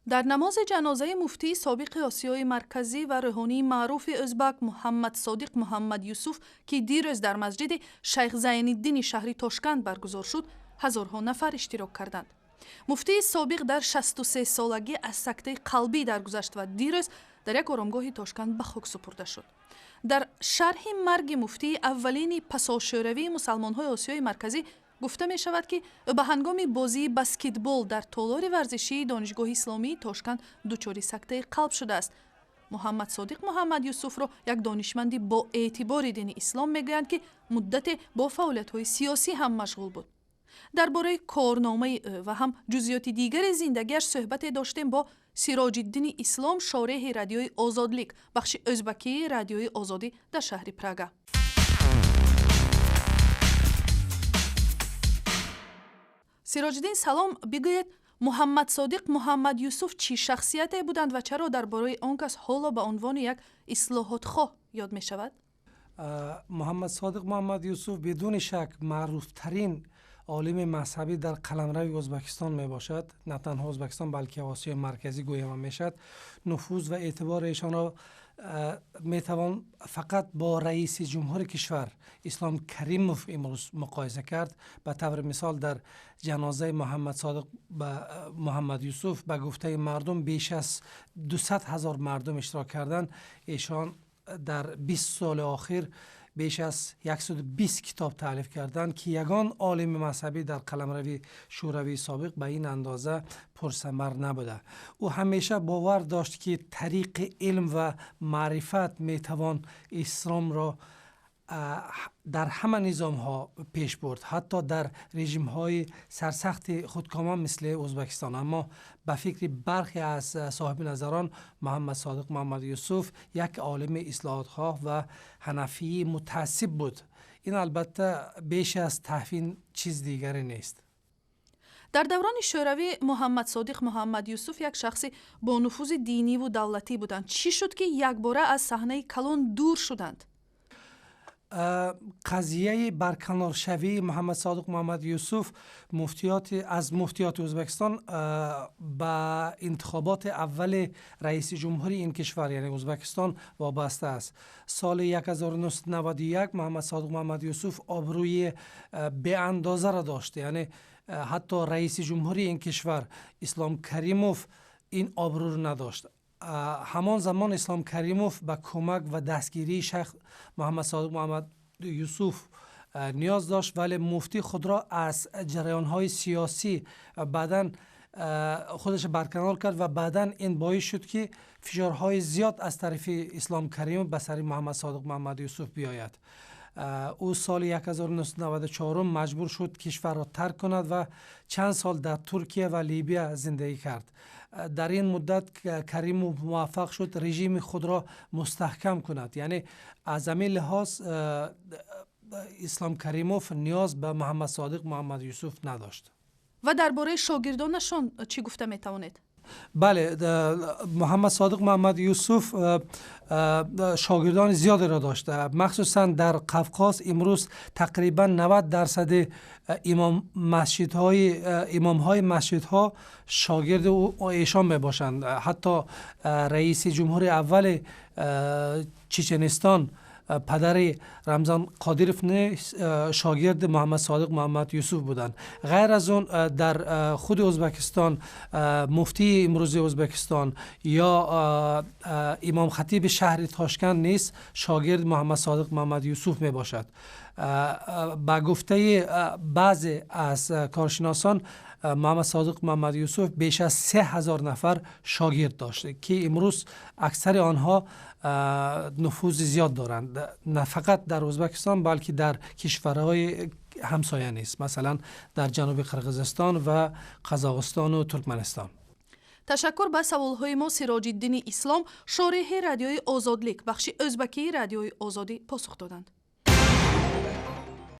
در نماز جنازه مفتی سابق آسیای مرکزی و روحانی معروف ازبک محمد صادق محمد یوسف که دیروز در مسجد شیخ زین الدین شهری تاشکند برگزار شد، هزارها نفر اشتراک کردند. مفتی سابق در 63 سالگی از سکته قلبی درگذشت و دیروز در یک آرامگاه تاشکند به خاک سپرده شد. در شرح مرگ مفتی اولین پساشوروی مسلمان‌های آسیای مرکزی گفته می شود که به هنگام بازی بسکتبال در تالار ورزشی دانشگاه اسلامی تاشکند دچار سکته قلب شده است. محمد صادق محمد یوسف را یک دانشمند با اعتبار دین اسلام میگویند که مدت با فعالیت‌های سیاسی هم مشغول بود. درباره کارنامه او و هم جزئیات دیگر زندگیش صحبت داشتیم با سراج الدین اسلام، شارح رادیوی آزادلیک، بخش ازبکی رادیوی آزادی در شهر پراگا. سراج الدین سلام، بگویید محمد صادق محمد یوسف چی شخصیتی بودند و چرا درباره آن کس حالا به عنوان یک اصلاحات خواه یاد می شود؟ محمد صادق محمد یوسف بدون شک معروف ترین عالم مذهبی در قلمرو ازبکستان می باشد. نه تنها ازبکستان بلکه آسیای مرکزی گویم می شود. نفوذ و اعتبار ایشان را می توان فقط با رئیس جمهور کشور اسلام کریموف امروز مقایسه کرد. به طور مثال در جنازه محمد صادق محمد یوسف به گفته مردم بیش از 200,000 مردم اشتراک کردند. ایشان در 20 سال آخر بیش از 120 کتاب تالیف کردند که یگان عالم مذهبی در قلمرو شوروی سابق به این اندازه پرثمر نبوده. او همیشه باور داشت که طریق علم و معرفت میتوان اسلام را در همه نظام ها پیش برد، حتی در رژیم های سرسخت خودکامه مثل ازبکستان. اما به فکر برخی از صاحب نظران محمد صادق محمد یوسف یک عالم اصلاحات خواه و حنفی متعصب بود. این البته بیش از تحفین چیز دیگری نیست. در دوران شوروی محمد صادق محمد یوسف یک شخص با نفوذ دینی و دولتی بودند. چی شد که یک باره از صحنه کلان دور شدند؟ قضیه برکنار شوی محمد صادق محمد یوسف از مفتیات ازبکستان به انتخابات اول رئیس جمهوری این کشور یعنی ازبکستان وابسته است. سال 1991 محمد صادق محمد یوسف آبروی به اندازه را داشت، یعنی حتی رئیس جمهوری این کشور اسلام کریموف این آبرو را نداشت. همان زمان اسلام کریموف به کمک و دستگیری شیخ محمد صادق محمد یوسف نیاز داشت، ولی مفتی خود را از جریان‌های سیاسی بعداً خودش برکنار کرد و بعداً این باعث شد که فشارهای زیاد از طرف اسلام کریموف به سر محمد صادق محمد یوسف بیاید. او سال 1994 مجبور شد کشور را ترک کند و چند سال در ترکیه و لیبی زندگی کرد. در این مدت کریموف موفق شد رژیم خود را مستحکم کند، یعنی از همین لحاظ اسلام کریموف نیاز به محمد صادق محمد یوسف نداشت. و درباره شاگردانشان چی گفته می توانید؟ بله، محمد صادق محمد یوسف شاگردان زیادی را داشته، مخصوصا در قفقاز. امروز تقریبا 90% امام‌های مسجدها شاگرد ایشان می باشند. حتی رئیس جمهور اول چچنستان پدر رمضان قادیروف شاگرد محمد صادق محمد یوسف بودند. غیر از اون در خود ازبکستان مفتی امروزی ازبکستان یا امام خطیب شهر تاشکند نیز شاگرد محمد صادق محمد یوسف می باشد. با گفته بعضی از کارشناسان محمد صادق محمد یوسف بیش از 3,000 نفر شاگرد داشته که امروز اکثر آنها نفوذ زیاد دارند، نه فقط در ازبکستان بلکه در کشورهای همسایه نیست، مثلا در جنوب قرقیزستان و قزاقستان و ترکمنستان. تشکر. به سوالهای ما سراج الدین اسلام، شارح رادیوی آزادلیک، بخش ازبکی رادیوی آزادی پاسخ دادند.